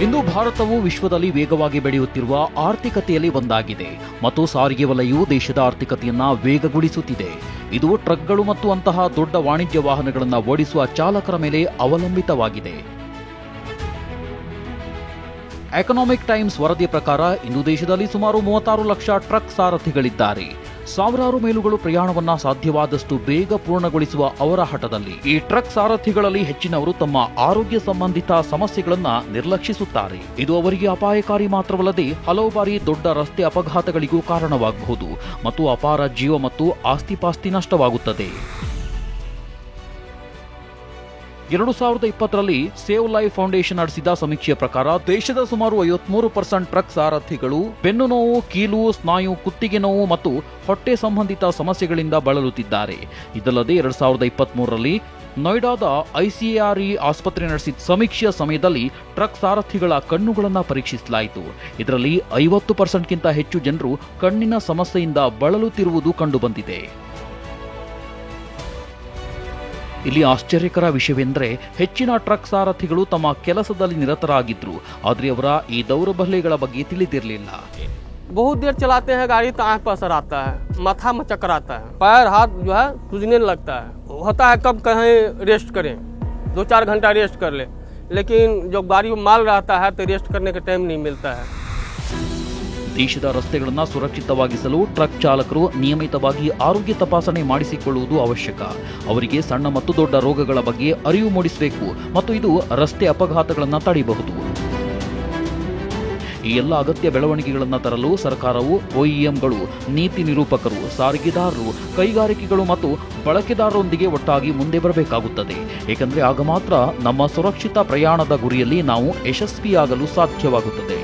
ಇಂದು ಭಾರತವು ವಿಶ್ವದಲ್ಲಿ ವೇಗವಾಗಿ ಬೆಳೆಯುತ್ತಿರುವ ಆರ್ಥಿಕತೆಯಲ್ಲಿ ಒಂದಾಗಿದೆ ಮತ್ತು ಸಾರಿಗೆ ವಲಯವು ದೇಶದ ಆರ್ಥಿಕತೆಯನ್ನ ವೇಗಗೊಳಿಸುತ್ತಿದೆ. ಇದು ಟ್ರಕ್ಗಳು ಮತ್ತು ಅಂತಹ ದೊಡ್ಡ ವಾಣಿಜ್ಯ ವಾಹನಗಳನ್ನು ಓಡಿಸುವ ಚಾಲಕರ ಮೇಲೆ ಅವಲಂಬಿತವಾಗಿದೆ. ಎಕನಾಮಿಕ್ ಟೈಮ್ಸ್ ವರದಿಯ ಪ್ರಕಾರ ಇಂದು ದೇಶದಲ್ಲಿ ಸುಮಾರು 36 ಲಕ್ಷ ಟ್ರಕ್ ಸಾರಥಿಗಳಿದ್ದಾರೆ. ಸಾವಿರಾರು ಮೈಲುಗಳು ಪ್ರಯಾಣವನ್ನ ಸಾಧ್ಯವಾದಷ್ಟು ಬೇಗ ಪೂರ್ಣಗೊಳಿಸುವ ಅವರ ಹಠದಲ್ಲಿ ಈ ಟ್ರಕ್ ಸಾರಥಿಗಳಲ್ಲಿ ಹೆಚ್ಚಿನವರು ತಮ್ಮ ಆರೋಗ್ಯ ಸಂಬಂಧಿತ ಸಮಸ್ಯೆಗಳನ್ನ ನಿರ್ಲಕ್ಷಿಸುತ್ತಾರೆ. ಇದು ಅವರಿಗೆ ಅಪಾಯಕಾರಿ ಮಾತ್ರವಲ್ಲದೆ ಹಲವು ಬಾರಿ ದೊಡ್ಡ ರಸ್ತೆ ಅಪಘಾತಗಳಿಗೂ ಕಾರಣವಾಗಬಹುದು ಮತ್ತು ಅಪಾರ ಜೀವ ಮತ್ತು ಆಸ್ತಿಪಾಸ್ತಿ ನಷ್ಟವಾಗುತ್ತದೆ. 2020ರಲ್ಲಿ ಸೇವ್ ಲೈಫ್ ಫೌಂಡೇಶನ್ ನಡೆಸಿದ ಸಮೀಕ್ಷೆಯ ಪ್ರಕಾರ ದೇಶದ ಸುಮಾರು 53% ಟ್ರಕ್ ಸಾರಥಿಗಳು ಬೆನ್ನು ನೋವು, ಕೀಲು, ಸ್ನಾಯು, ಕುತ್ತಿಗೆ ನೋವು ಮತ್ತು ಹೊಟ್ಟೆ ಸಂಬಂಧಿತ ಸಮಸ್ಯೆಗಳಿಂದ ಬಳಲುತ್ತಿದ್ದಾರೆ. ಇದಲ್ಲದೆ 2023ರಲ್ಲಿ ನೋಯ್ಡಾದ ICARE ಆಸ್ಪತ್ರೆ ನಡೆಸಿದ ಸಮೀಕ್ಷೆಯ ಸಮಯದಲ್ಲಿ ಟ್ರಕ್ ಸಾರಥಿಗಳ ಕಣ್ಣುಗಳನ್ನು ಪರೀಕ್ಷಿಸಲಾಯಿತು. ಇದರಲ್ಲಿ 50%ಗಿಂತ ಹೆಚ್ಚು ಜನರು ಕಣ್ಣಿನ ಸಮಸ್ಯೆಯಿಂದ ಬಳಲುತ್ತಿರುವುದು ಕಂಡುಬಂದಿದೆ. ಇಲ್ಲಿ ಆಶ್ಚರ್ಯಕರ ವಿಷಯವೆಂದರೆ ಹೆಚ್ಚಿನ ಟ್ರಕ್ ಸಾರಥಿಗಳು ತಮ್ಮ ಕೆಲಸದಲ್ಲಿ ನಿರತರಾಗಿದ್ರು, ಆದರೆ ಅವರ ಈ ದೌರ್ಬಲ್ಯಗಳ ಬಗ್ಗೆ ತಿಳಿದಿರಲಿಲ್ಲ. बहुत देर चलाते हैं गाड़ी तो आँख पर असर आता है, माथा में चक्कर आता है, पैर हाथ जो है सूजने लगता है. होता है कब कहीं रेस्ट करें, 2-4 घंटा रेस्ट कर ले, लेकिन जो गाड़ी माल रहता है तो रेस्ट करने का टाइम नहीं मिलता है. ದೇಶದ ರಸ್ತೆಗಳನ್ನು ಸುರಕ್ಷಿತವಾಗಿಸಲು ಟ್ರಕ್ ಚಾಲಕರು ನಿಯಮಿತವಾಗಿ ಆರೋಗ್ಯ ತಪಾಸಣೆ ಮಾಡಿಸಿಕೊಳ್ಳುವುದು ಅವಶ್ಯಕ. ಅವರಿಗೆ ಸಣ್ಣ ಮತ್ತು ದೊಡ್ಡ ರೋಗಗಳ ಬಗ್ಗೆ ಅರಿವು ಮೂಡಿಸಬೇಕು ಮತ್ತು ಇದು ರಸ್ತೆ ಅಪಘಾತಗಳನ್ನು ತಡೆಯಬಹುದು. ಈ ಎಲ್ಲ ಅಗತ್ಯ ಬೆಳವಣಿಗೆಗಳನ್ನು ತರಲು ಸರ್ಕಾರವು OEMಗಳು, ನೀತಿ ನಿರೂಪಕರು, ಸಾರಿಗೆದಾರರು, ಕೈಗಾರಿಕೆಗಳು ಮತ್ತು ಬಳಕೆದಾರರೊಂದಿಗೆ ಒಟ್ಟಾಗಿ ಮುಂದೆ ಬರಬೇಕಾಗುತ್ತದೆ. ಏಕೆಂದರೆ ಆಗ ಮಾತ್ರ ನಮ್ಮ ಸುರಕ್ಷಿತ ಪ್ರಯಾಣದ ಗುರಿಯಲ್ಲಿ ನಾವು ಯಶಸ್ವಿಯಾಗಲು ಸಾಧ್ಯವಾಗುತ್ತದೆ.